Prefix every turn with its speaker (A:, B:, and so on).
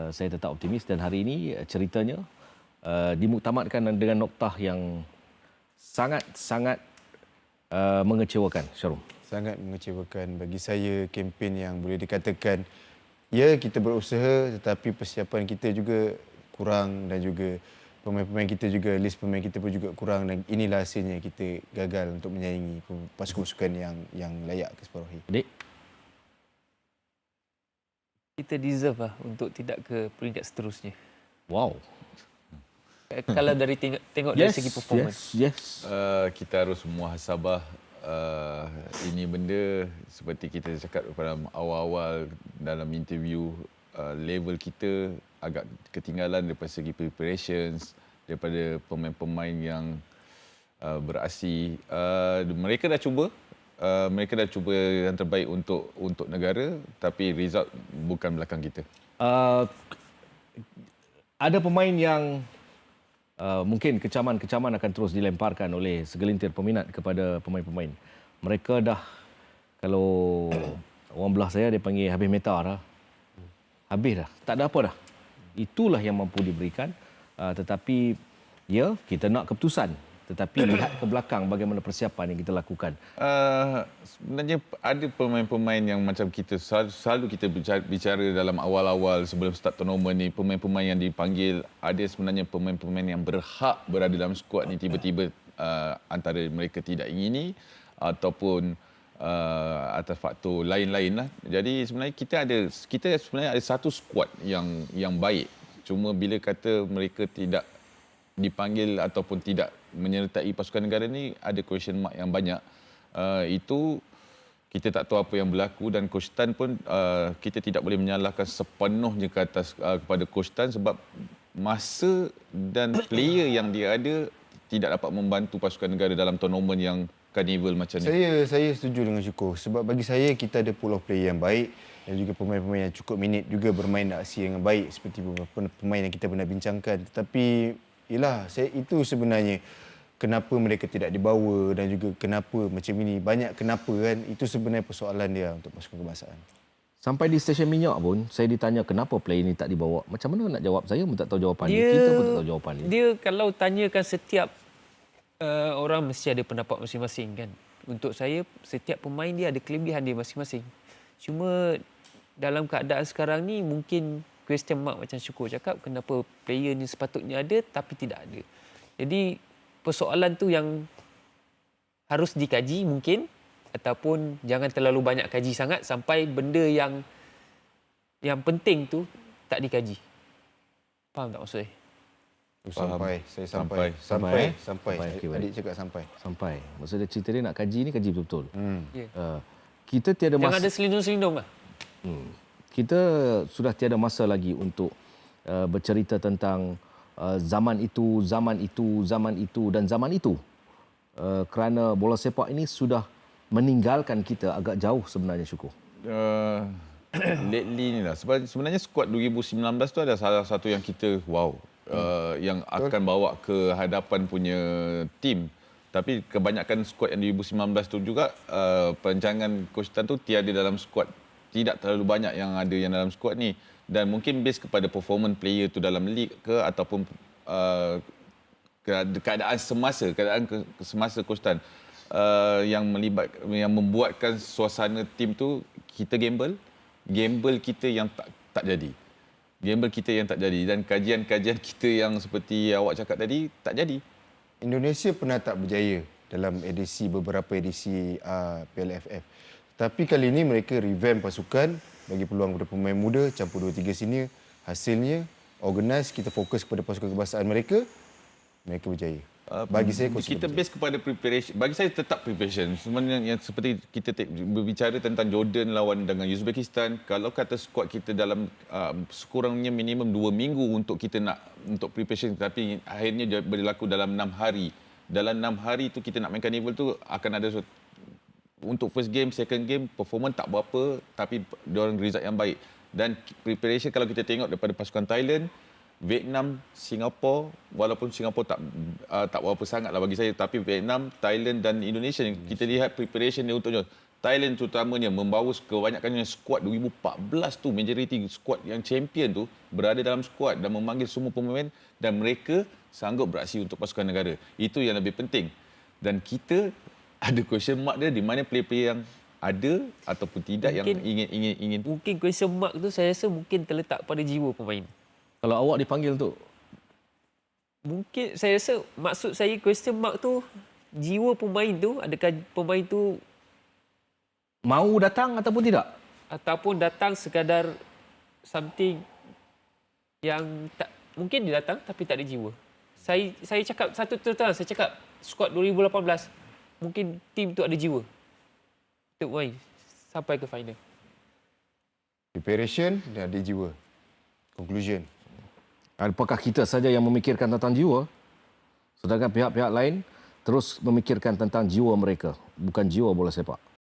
A: saya tetap optimis dan hari ini ceritanya dimuktamadkan dengan noktah yang sangat-sangat mengecewakan, Syarum.
B: Sangat mengecewakan bagi saya, kempen yang boleh dikatakan ya kita berusaha tetapi persiapan kita juga kurang dan juga pemain-pemain kita juga, list pemain kita pun juga kurang dan inilah hasilnya kita gagal untuk menyaingi pasukan-pasukan yang layak ke separuh akhir.
A: Adik?
C: Kita deserve lah untuk tidak ke peringkat seterusnya.
A: Wow.
C: Kalau dari tengok dari segi performance.
A: Yes.
D: Kita harus muhasabah. Ini benda seperti kita cakap pada awal-awal dalam interview, level kita agak ketinggalan daripada segi preparations, daripada pemain-pemain yang berasi. Mereka dah cuba. Mereka dah cuba yang terbaik untuk negara, tapi result bukan belakang kita.
A: Ada pemain yang mungkin kecaman-kecaman akan terus dilemparkan oleh segelintir peminat kepada pemain-pemain. Mereka dah, kalau orang belah saya dia panggil habis meta dah. Habis dah, tak ada apa dah. Itulah yang mampu diberikan. Tetapi ya, kita nak keputusan. Tetapi lihat ke belakang bagaimana persiapan yang kita lakukan.
D: Sebenarnya ada pemain-pemain yang macam kita selalu kita bicara dalam awal-awal sebelum start tournament ni, pemain-pemain yang dipanggil, ada sebenarnya pemain-pemain yang berhak berada dalam skuad ni, tiba-tiba antara mereka tidak ingini ataupun atas faktor lain-lain lah. Jadi sebenarnya kita sebenarnya ada satu skuad yang baik. Cuma bila kata mereka tidak dipanggil ataupun tidak menyertai pasukan negara ni, ada question mark yang banyak. Itu kita tak tahu apa yang berlaku dan Coach Tan pun kita tidak boleh menyalahkan sepenuhnya ke atas kepada Coach Tan sebab masa dan player yang dia ada tidak dapat membantu pasukan negara dalam tournament yang carnival macam ni.
B: Saya setuju dengan Syukur sebab bagi saya kita ada pool of player yang baik dan juga pemain-pemain yang cukup minit juga bermain aksi yang baik seperti beberapa pemain yang kita pernah bincangkan. Tetapi ialah itu sebenarnya kenapa mereka tidak dibawa dan juga kenapa macam ini. Banyak kenapa kan. Itu sebenarnya persoalan dia untuk pasukan kebangsaan.
A: Sampai di stesen minyak pun, saya ditanya kenapa player ini tak dibawa. Macam mana nak jawab? Saya pun tak tahu jawapan dia. Kita pun tak tahu jawapan dia.
C: Dia kalau tanyakan setiap orang mesti ada pendapat masing-masing kan. Untuk saya, setiap pemain dia ada kelebihan dia masing-masing. Cuma dalam keadaan sekarang ni mungkin question mark macam Syukur cakap, kenapa player ni sepatutnya ada tapi tidak ada. Jadi persoalan tu yang harus dikaji mungkin, ataupun jangan terlalu banyak kaji sangat sampai benda yang penting tu tak dikaji. Faham tak maksud saya?
B: Sampai.
A: Okay,
B: Adik cakap sampai.
A: Sampai. Maksud dia cerita dia nak kaji ni, kaji betul-betul.
C: Yeah.
A: Kita tiada
C: Jangan
A: masa.
C: ada selindung-selindung lah.
A: Kita sudah tiada masa lagi untuk bercerita tentang zaman itu dan zaman itu. Kerana bola sepak ini sudah meninggalkan kita agak jauh sebenarnya, Syukur.
D: Lately ni lah. Sebenarnya skuad 2019 tu ada salah satu yang kita yang akan bawa ke hadapan punya tim. Tapi kebanyakan skuad yang 2019 tu juga perancangan Coach Tan tu tiada dalam skuad. Tidak terlalu banyak yang ada yang dalam skuad ni. Dan mungkin base kepada performance player tu dalam league ke ataupun keadaan semasa Coach Tan yang membuatkan suasana tim tu kita gamble kita yang tak jadi. Gamble kita yang tak jadi dan kajian-kajian kita yang seperti awak cakap tadi tak jadi.
B: Indonesia pernah tak berjaya dalam beberapa edisi PLFF. Tapi kali ini mereka revamp pasukan, bagi peluang kepada pemain muda, campur 2-3 senior. Hasilnya, organize, kita fokus kepada pasukan kebangsaan mereka berjaya. Bagi saya,
D: kita base kepada preparation. Bagi saya tetap preparation. Sebenarnya yang seperti kita berbicara tentang Jordan lawan dengan Uzbekistan, kalau kata skuad kita dalam sekurangnya minimum 2 minggu untuk kita untuk preparation, tapi akhirnya berlaku dalam 6 hari. Dalam 6 hari tu kita nak main carnival tu akan ada untuk first game, second game, performance tak berapa tapi diorang result yang baik. Dan preparation kalau kita tengok daripada pasukan Thailand, Vietnam, Singapura, walaupun Singapura tak berapa sangat lah bagi saya, tapi Vietnam, Thailand dan Indonesia kita lihat preparation dia untuknya Thailand terutamanya membawa kebanyakannya skuad 2014 tu, majoriti skuad yang champion tu berada dalam skuad dan memanggil semua pemain dan mereka sanggup beraksi untuk pasukan negara. Itu yang lebih penting. Dan kita ada question mark dia di mana player-player yang ada ataupun tidak
C: Mungkin-
D: yang ingin.
C: Mungkin question mark tu saya rasa mungkin terletak pada jiwa pemain.
A: Kalau awak dipanggil tu,
C: Mungkin saya rasa maksud saya question mark tu jiwa pemain tu, adakah pemain tu
A: mau datang ataupun tidak?
C: ataupun datang sekadar something yang tak, mungkin dia datang tapi tak ada jiwa. Saya cakap satu terus, saya cakap skuad 2018 mungkin tim tu ada jiwa untuk main sampai ke final.
B: Preparation dan ada jiwa. Conclusion.
A: Apakah kita saja yang memikirkan tentang jiwa? Sedangkan pihak-pihak lain terus memikirkan tentang jiwa mereka, bukan jiwa bola sepak.